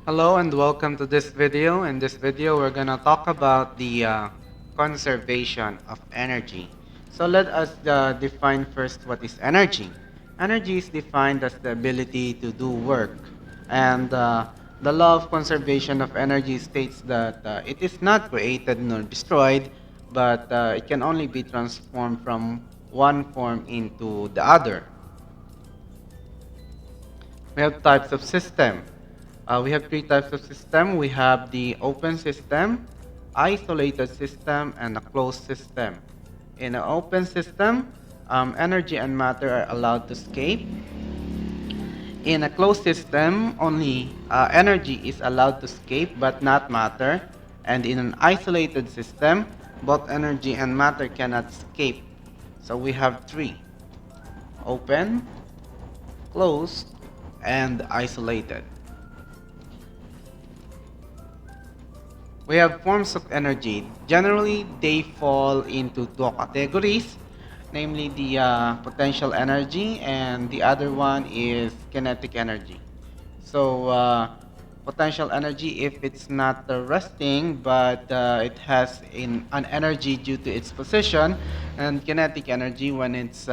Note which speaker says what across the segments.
Speaker 1: Hello and welcome to this video. In this video, we're going to talk about the conservation of energy. So let us define first what is energy. Energy is defined as the ability to do work. And the law of conservation of energy states that it is not created nor destroyed, but it can only be transformed from one form into the other. We have types of system. We have three types of system. We have the open system, isolated system, and a closed system. In an open system, energy and matter are allowed to escape. In a closed system, only energy is allowed to escape but not matter. And in an isolated system, both energy and matter cannot escape. So we have three: open, closed, and isolated. We have forms of energy. Generally, they fall into two categories, namely the potential energy, and the other one is kinetic energy. So, potential energy, if it's not resting, but it has an energy due to its position, and kinetic energy when it's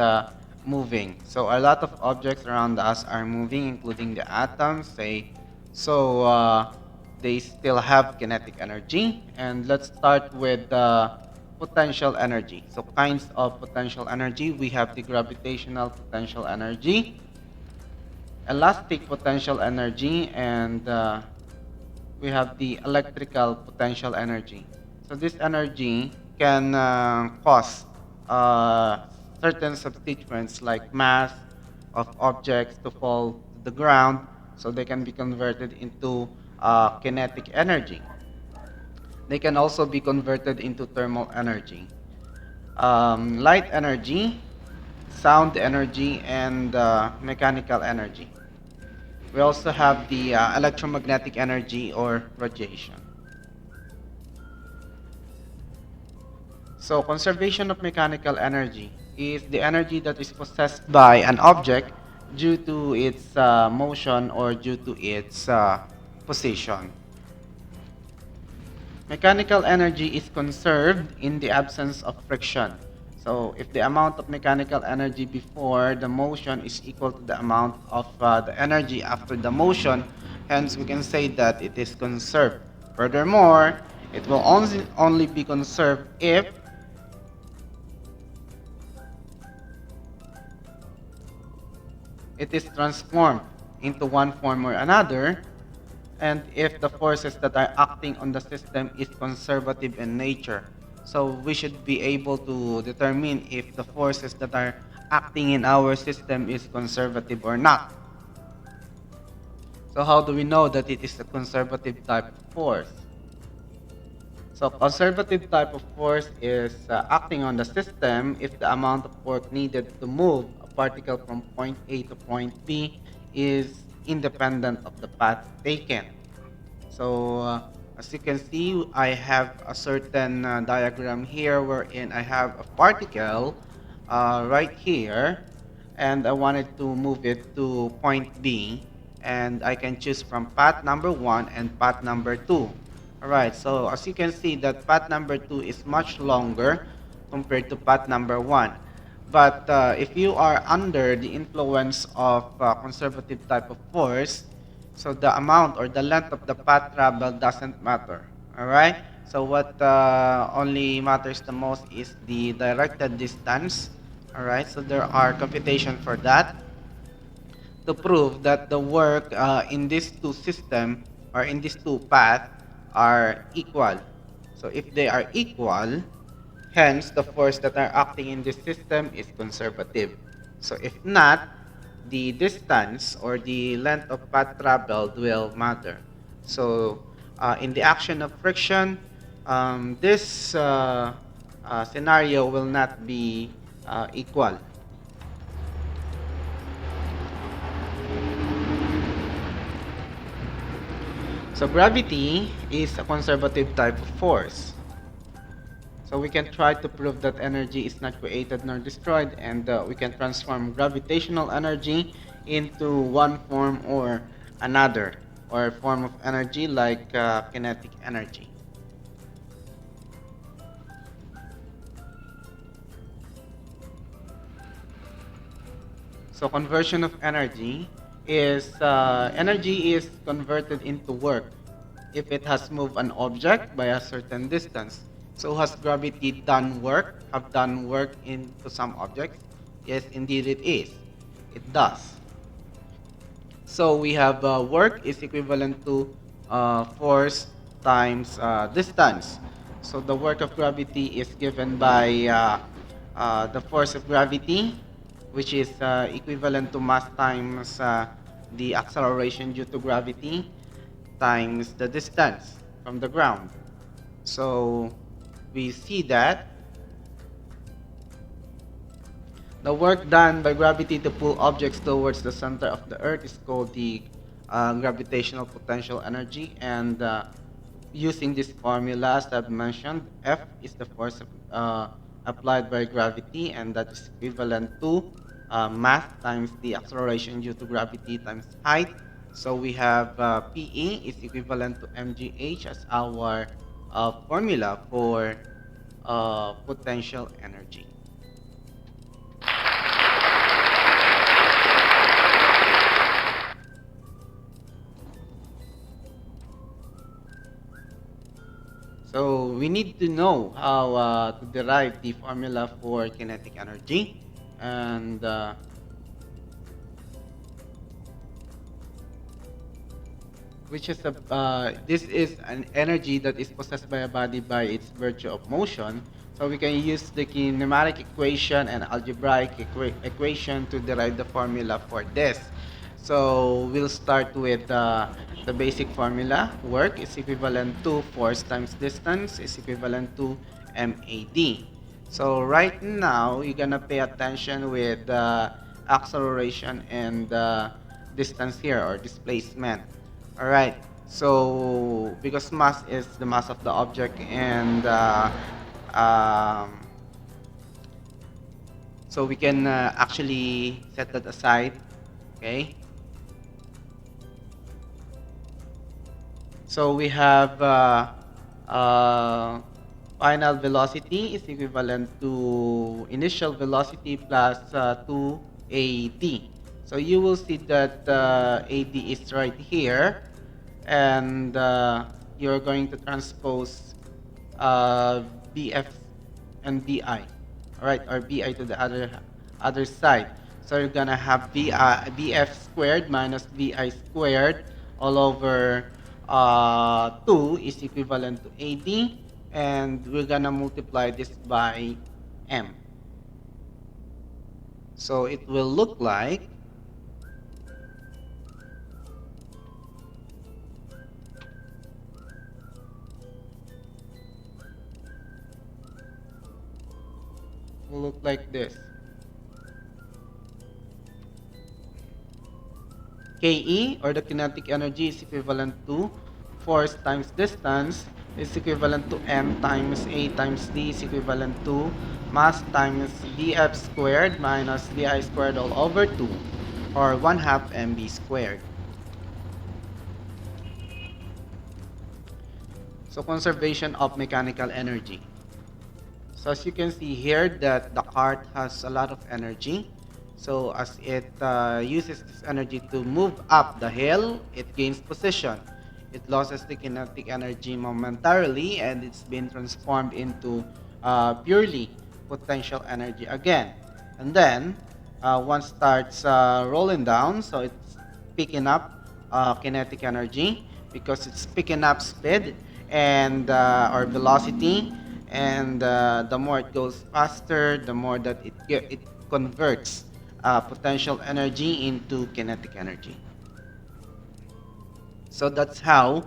Speaker 1: moving. So, a lot of objects around us are moving, including the atoms, say. So, they still have kinetic energy. And let's start with potential energy. So, kinds of potential energy, we have the gravitational potential energy, elastic potential energy, and we have the electrical potential energy. So this energy can cause certain substituents like mass of objects to fall to the ground, so they can be converted into kinetic energy. They can also be converted into thermal energy. Light energy, sound energy, and mechanical energy. We also have the electromagnetic energy or radiation. So conservation of mechanical energy is the energy that is possessed by an object due to its motion or due to its position. Mechanical energy is conserved in the absence of friction. So if the amount of mechanical energy before the motion is equal to the amount of the energy after the motion, hence we can say that it is conserved. Furthermore, it will only be conserved if it is transformed into one form or another, and if the forces that are acting on the system is conservative in nature. So we should be able to determine if the forces that are acting in our system is conservative or not. So how do we know that it is a conservative type of force? So conservative type of force is acting on the system if the amount of work needed to move a particle from point A to point B is independent of the path taken. So as you can see, I have a certain diagram here wherein I have a particle right here, and I wanted to move it to point B, and I can choose from path number 1 and path number 2. Alright, so as you can see that path number 2 is much longer compared to path number 1. But if you are under the influence of conservative type of force, so the amount or the length of the path travel doesn't matter. Alright? So what only matters the most is the directed distance. Alright? So there are computation for that to prove that the work in these two system or in these two paths are equal. So if they are equal, hence the force that are acting in this system is conservative. So if not, the distance or the length of path traveled will matter. So in the action of friction, this scenario will not be equal. So gravity is a conservative type of force. So we can try to prove that energy is not created nor destroyed, and we can transform gravitational energy into one form or another. or form of energy like kinetic energy. So conversion of energy is converted into work if it has moved an object by a certain distance. So has gravity done work? Have done work into some objects? Yes, indeed it is. It does. So we have work is equivalent to force times distance. So the work of gravity is given by the force of gravity, which is equivalent to mass times the acceleration due to gravity times the distance from the ground. So we see that the work done by gravity to pull objects towards the center of the Earth is called the gravitational potential energy. And using this formula, as I've mentioned, F is the force applied by gravity, and that is equivalent to mass times the acceleration due to gravity times height. So we have PE is equivalent to mgh as our formula for potential energy. So we need to know how to derive the formula for kinetic energy, and which is this is an energy that is possessed by a body by its virtue of motion. So we can use the kinematic equation and algebraic equation to derive the formula for this. So we'll start with the basic formula. Work is equivalent to force times distance is equivalent to MAD. So right now, you're gonna pay attention with acceleration and distance here, or displacement. All right. So because mass is the mass of the object, and um, so we can actually set that aside. Okay. So we have final velocity is equivalent to initial velocity plus 2AD. So you will see that AD is right here, and you're going to transpose uh, BF and BI, all right, or BI to the other side. So you're gonna have BF squared minus BI squared all over 2 is equivalent to AD, and we're gonna multiply this by M. So it will look like this. Ke, or the kinetic energy, is equivalent to force times distance is equivalent to m times a times d is equivalent to mass times df squared minus di squared all over 2, or 1/2 mv squared. So conservation of mechanical energy. So as you can see here that the cart has a lot of energy. So as it uses this energy to move up the hill, it gains position. It loses the kinetic energy momentarily, and it's been transformed into purely potential energy again. And then once starts rolling down, so it's picking up kinetic energy because it's picking up speed and or velocity, and the more it goes faster, the more that it converts potential energy into kinetic energy. So that's how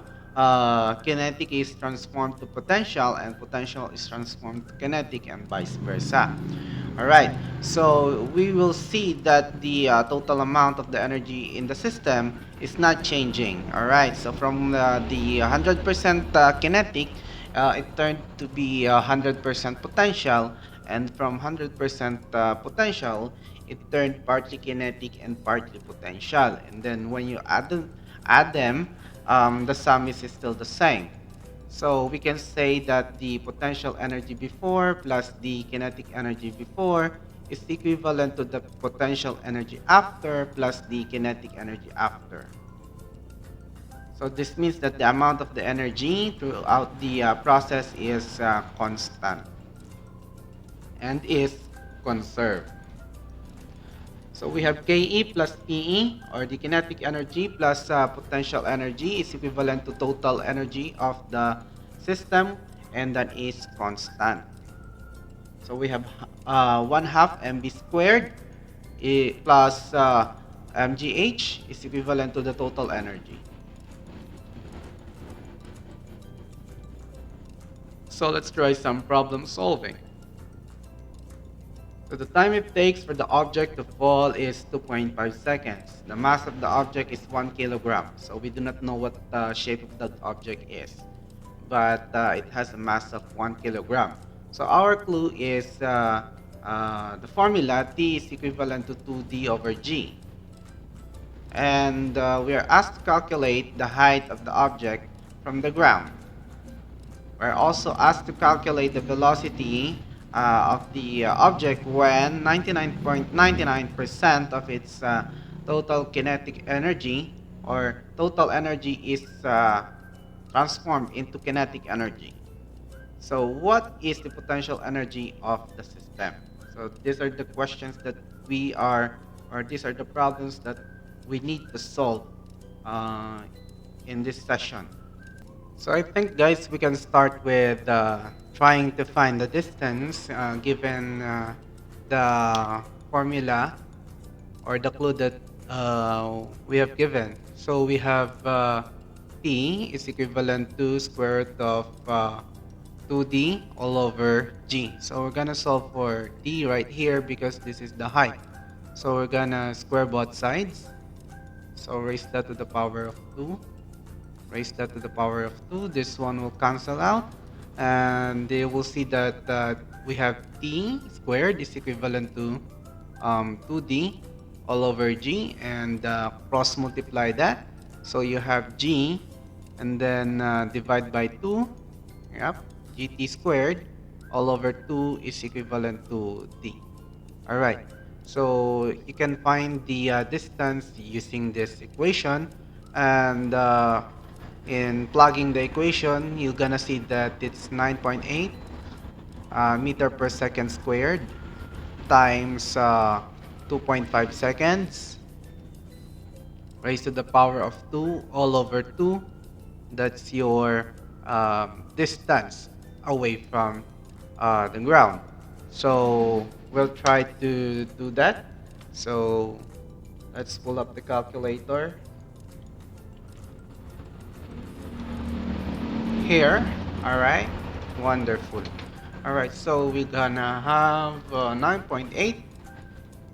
Speaker 1: kinetic is transformed to potential, and potential is transformed to kinetic, and vice versa. All right. So we will see that the total amount of the energy in the system is not changing. All right. So from the 100% kinetic, it turned to be 100% potential, and from 100% potential, it turned partly kinetic and partly potential. And then when you add them, the sum is still the same. So we can say that the potential energy before plus the kinetic energy before is equivalent to the potential energy after plus the kinetic energy after. So this means that the amount of the energy throughout the process is constant and is conserved. So we have Ke plus Pe, or the kinetic energy plus potential energy, is equivalent to total energy of the system, and that is constant. So we have 1/2 mv squared plus mgh is equivalent to the total energy. So let's try some problem solving. So the time it takes for the object to fall is 2.5 seconds. The mass of the object is 1 kilogram. So we do not know what the shape of that object is, but it has a mass of 1 kilogram. So our clue is the formula T is equivalent to 2D over G. And we are asked to calculate the height of the object from the ground. We're also asked to calculate the velocity of the object when 99.99% of its total kinetic energy or total energy is transformed into kinetic energy. So what is the potential energy of the system? So these are the questions that we are, or these are the problems that we need to solve uh, in this session. So I think, guys, we can start with trying to find the distance given the formula or the clue that we have given. So we have P is equivalent to square root of 2D all over G. So we're gonna solve for D right here because this is the height. So we're gonna square both sides. So raise that to the power of 2. Raise that to the power of 2. This one will cancel out. And they will see that we have T squared is equivalent to 2D all over G, and cross multiply that. So you have G and then divide by 2. Yep. GT squared all over 2 is equivalent to D. All right. So you can find the distance using this equation, and in plugging the equation, you're gonna see that it's 9.8 meter per second squared times 2.5 seconds raised to the power of 2 all over 2. That's your distance away from the ground. So we'll try to do that. So let's pull up the calculator here. All right, wonderful. All right, so we're gonna have 9.8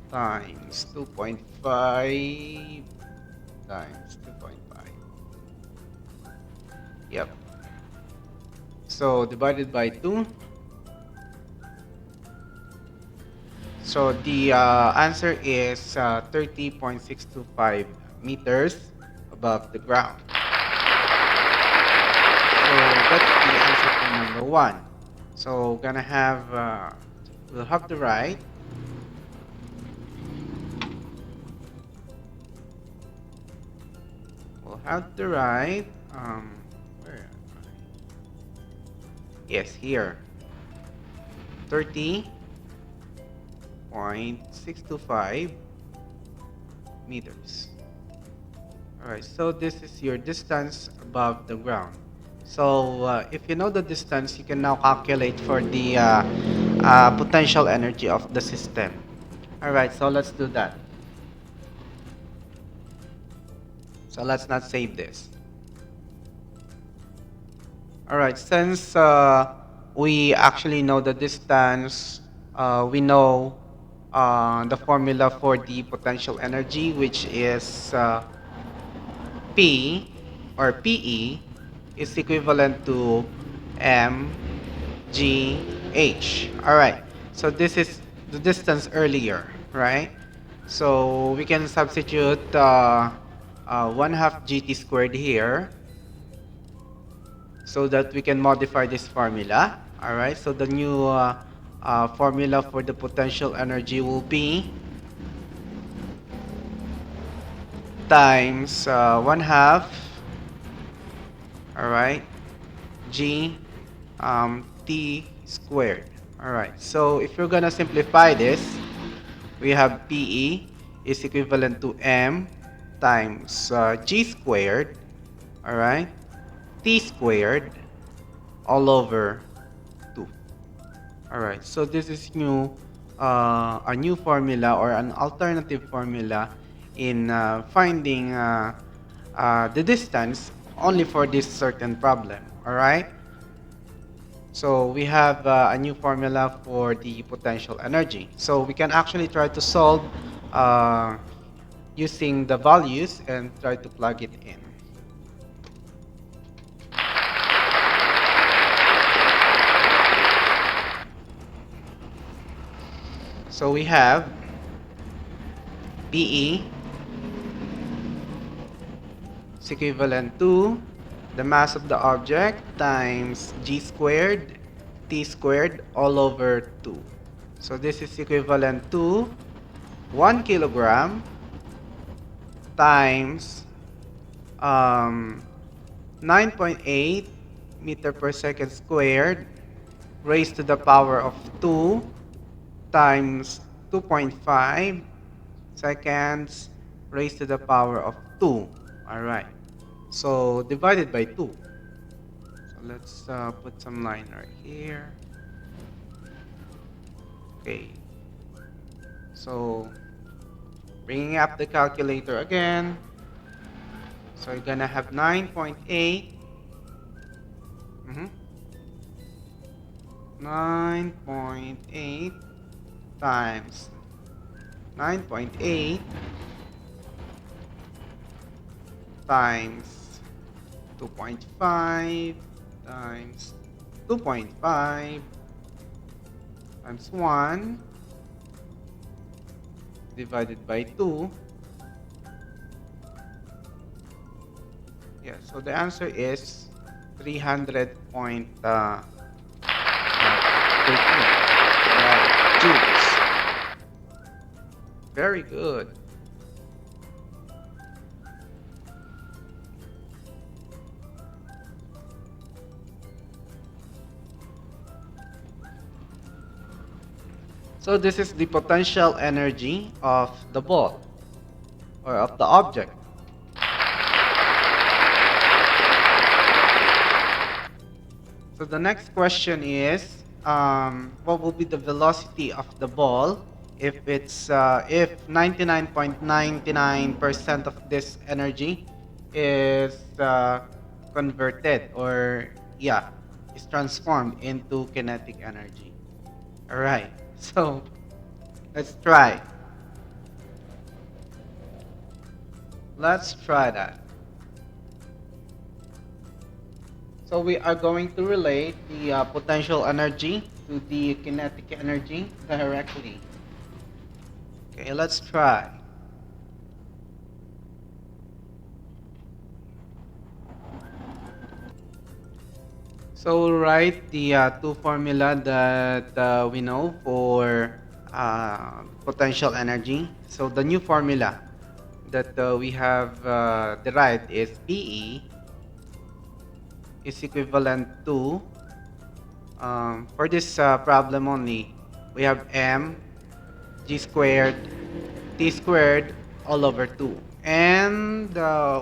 Speaker 1: times 2.5 times 2.5. Yep. So divided by 2. So the answer is 30.625 meters above the ground. So that's the answer for number 1. So gonna have, we'll have to write where am I? Yes, here, 30.625 meters. All right, so this is your distance above the ground. So if you know the distance, you can now calculate for the potential energy of the system. All right, so let's do that. So let's not save this. All right, since we actually know the distance, we know the formula for the potential energy, which is P or PE is equivalent to mgh. All right, so this is the distance earlier, right? So we can substitute 1/2 gt squared here, so that we can modify this formula. All right, so the new formula for the potential energy will be times 1/2, all right, g t squared. All right, so if you're gonna simplify this, we have PE is equivalent to m times g squared, all right, t squared all over 2. All right, so this is a new formula or an alternative formula in finding the distance only for this certain problem. All right, so we have a new formula for the potential energy. So we can actually try to solve uh, using the values and try to plug it in. So we have PE is equivalent to the mass of the object times g squared t squared all over 2. So this is equivalent to 1 kilogram times 9.8 meter per second squared raised to the power of 2 times 2.5 seconds raised to the power of 2. All right. So divided by 2. So let's put some line right here. Okay. So bringing up the calculator again. So you're gonna have 9.8. 9.8 times 9.8 times 2.5 times 2.5 times 1 divided by 2. Yeah, so the answer is 300.13 joules. Very good. So this is the potential energy of the ball or of the object. So the next question is, what will be the velocity of the ball if it's if 99.99% of this energy is converted or yeah, is transformed into kinetic energy. All right. So let's try. Let's try that. So we are going to relate the potential energy to the kinetic energy directly. Okay, let's try. So we'll write the two formula that we know for potential energy. So the new formula that we have derived is PE is equivalent to, for this problem only, we have m g squared t squared all over 2. And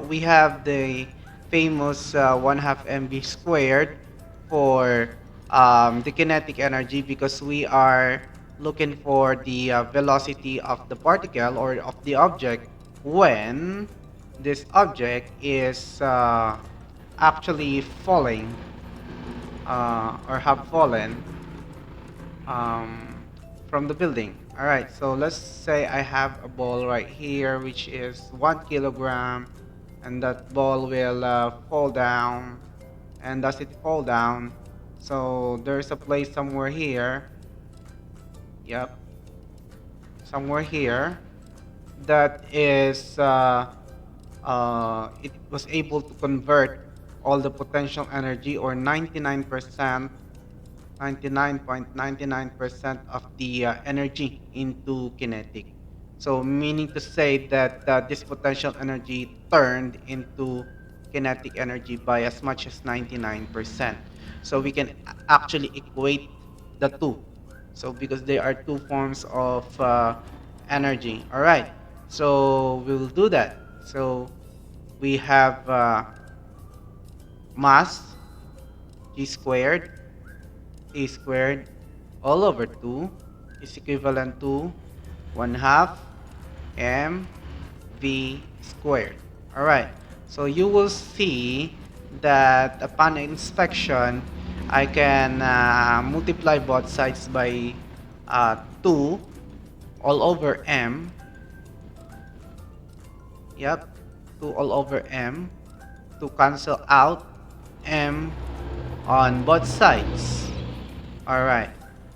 Speaker 1: we have the famous 1/2 mv squared for the kinetic energy because we are looking for the velocity of the particle or of the object when this object is actually falling or have fallen from the building. All right, so let's say I have a ball right here, which is 1 kilogram, and that ball will fall down. And does it fall down? So there's a place somewhere here. Yep, somewhere here that is it was able to convert all the potential energy, or 99%, 99.99% of the energy into kinetic. So meaning to say that this potential energy turned into kinetic energy by as much as 99%. So we can actually equate the two. So because they are two forms of energy. All right. So we'll do that. So we have mass g squared t squared all over 2 is equivalent to 1 half m v squared. All right. So you will see that upon inspection, I can multiply both sides by 2 all over m. Yep, 2 all over m to cancel out m on both sides. All right.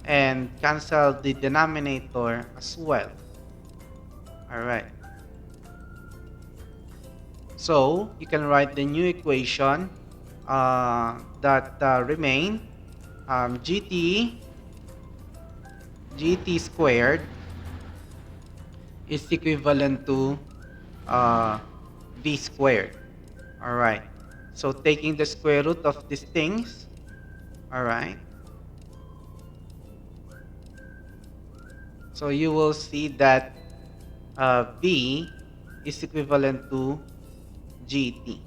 Speaker 1: And cancel the denominator as well. All right. So you can write the new equation that remain, gt squared is equivalent to uh, v squared. All right. So taking the square root of these things, all right. So you will see that v is equivalent to gt.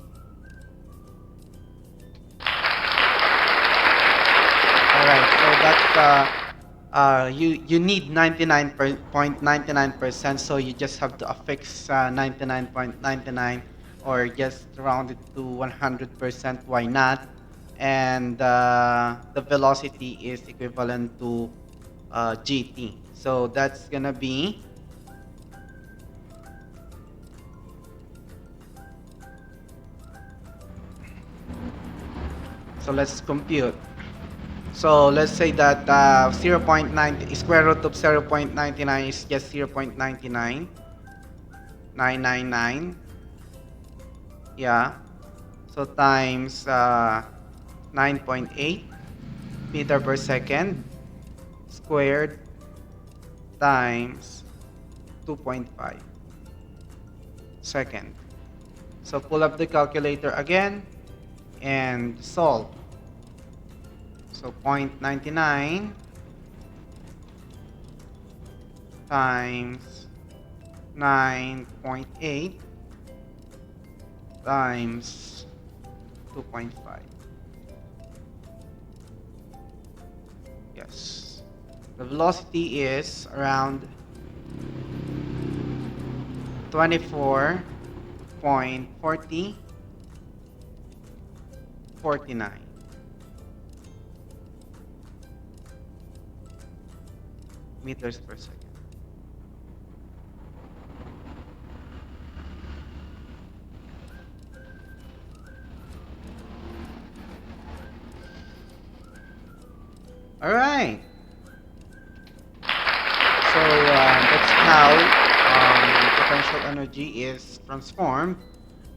Speaker 1: All right. So that's you need 99.99%. So you just have to affix 99.99, or just round it to 100%. Why not? And the velocity is equivalent to gt. So that's gonna be, so let's compute. So let's say that 0.9 square root of 0.99 is just 0.99999. Yeah. So times 9.8 meter per second squared times 2.5 second. So pull up the calculator again and solve. So 0.99 times 9.8 times 2.5. Yes. The velocity is around 24.4049 meters per second. All right. So that's how potential energy is transformed,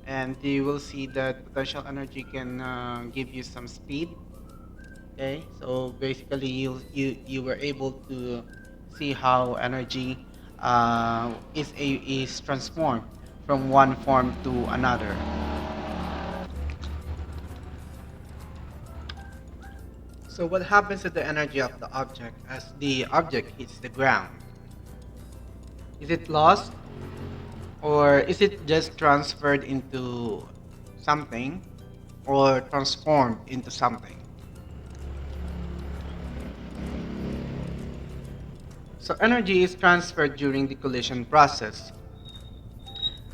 Speaker 1: and you will see that potential energy can give you some speed. Okay, so basically you were able to see how energy is transformed from one form to another. So what happens to the energy of the object as the object hits the ground? Is it lost, or is it just transferred into something, or transformed into something? So energy is transferred during the collision process.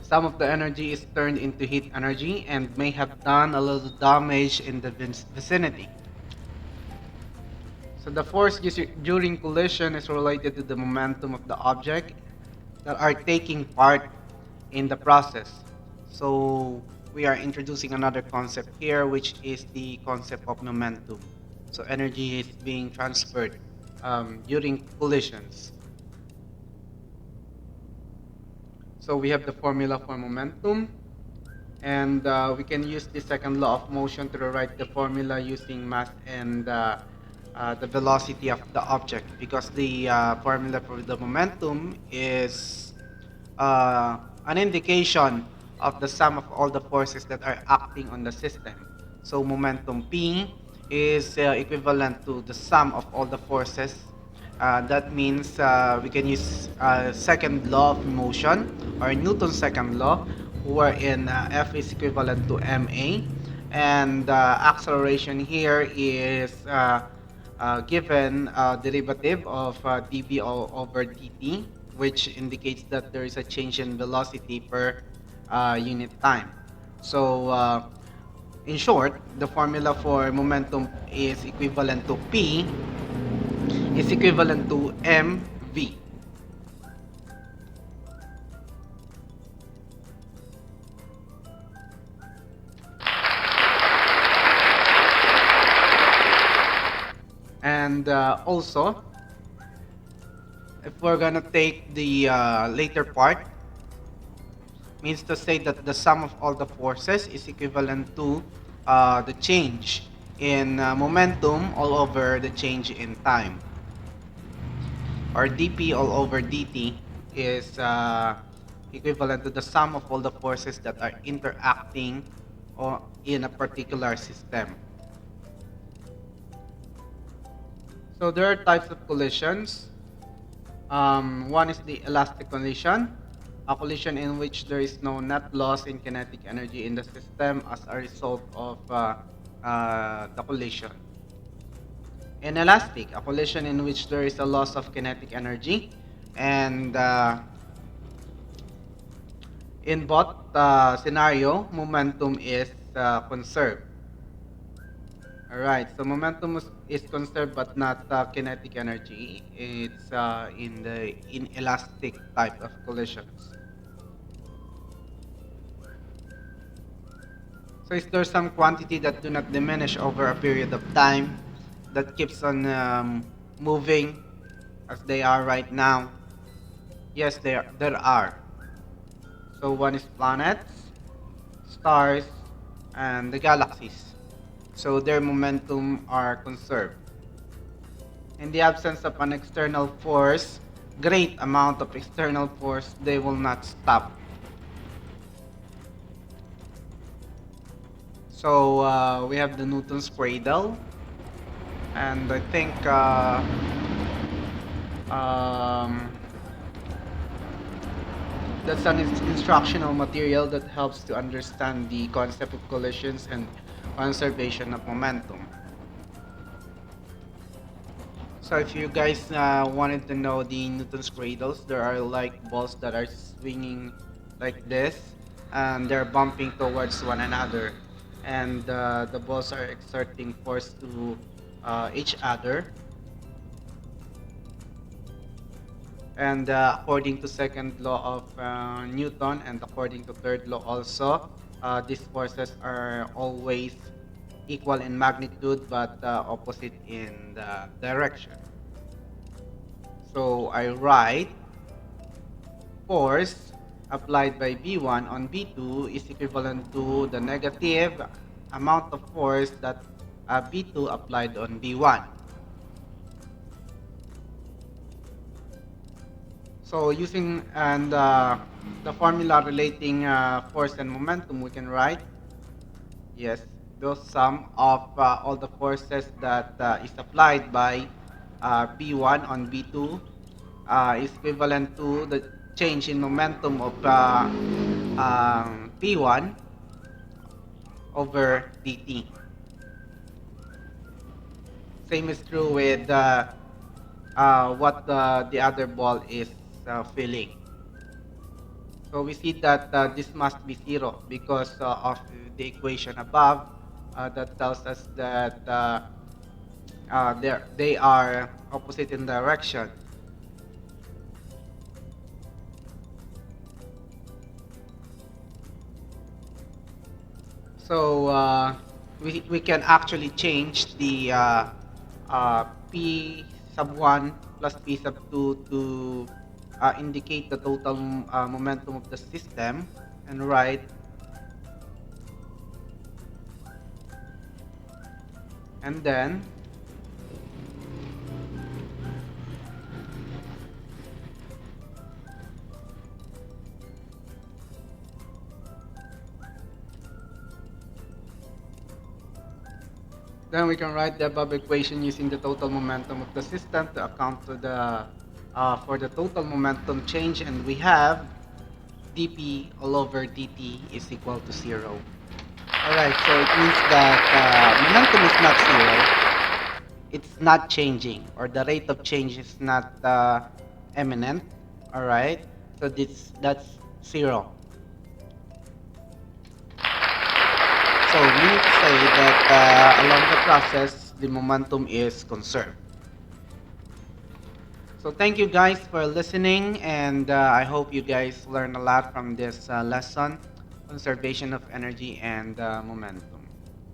Speaker 1: Some of the energy is turned into heat energy and may have done a little damage in the vicinity. So the force during collision is related to the momentum of the object that are taking part in the process. So we are introducing another concept here, which is the concept of momentum. So energy is being transferred during collisions. So we have the formula for momentum. And we can use the second law of motion to rewrite the formula using mass and the velocity of the object, because the formula for the momentum is uh, an indication of the sum of all the forces that are acting on the system. So momentum P is equivalent to the sum of all the forces. That means we can use second law of motion, or Newton's second law, wherein F is equivalent to ma, and acceleration here is given derivative of dv over dt, which indicates that there is a change in velocity per unit time. So, in short, the formula for momentum is equivalent to P is equivalent to mv. And also, if we're gonna take the later part, means to say that the sum of all the forces is equivalent to the change in momentum all over the change in time, or dp all over dt is equivalent to the sum of all the forces that are interacting or in a particular system. So there are types of collisions. One is the elastic collision, a collision in which there is no net loss in kinetic energy in the system as a result of the collision. Inelastic, a collision in which there is a loss of kinetic energy, and in both scenario, momentum is conserved. All right, so momentum is conserved but not kinetic energy. It's in the inelastic type of collisions. So is there some quantity that do not diminish over a period of time, that keeps on moving as they are right now? Yes, there are. So one is planets, stars, and the galaxies. So their momentum are conserved. In the absence of an external force, great amount of external force, they will not stop. So we have the Newton's cradle, and I think um, that's an instructional material that helps to understand the concept of collisions and conservation of momentum. So if you guys wanted to know the Newton's cradles, there are like balls that are swinging like this, and they're bumping towards one another, and the balls are exerting force to each other. And according to second law of Newton, and according to third law also, these forces are always equal in magnitude but opposite in the direction. So I write force applied by B1 on B2 is equivalent to the negative amount of force that B2 applied on B1. So using and the formula relating force and momentum, we can write, yes, the sum of all the forces that is applied by B1 on B2 is equivalent to the change in momentum of P1 over dt. Same is true with what the other ball is feeling. So we see that this must be zero because of the equation above that tells us that they are opposite in direction. So we can actually change the P sub 1 plus P sub 2 to indicate the total momentum of the system, and write And then we can write the above equation using the total momentum of the system to account to the for the total momentum change, and we have dp all over dt is equal to 0. Alright, so it means that momentum is not zero. It's not changing, or the rate of change is not eminent. Alright, so that's 0. So we need to say that along the process, the momentum is conserved. So thank you guys for listening, and I hope you guys learn a lot from this lesson, conservation of energy and momentum.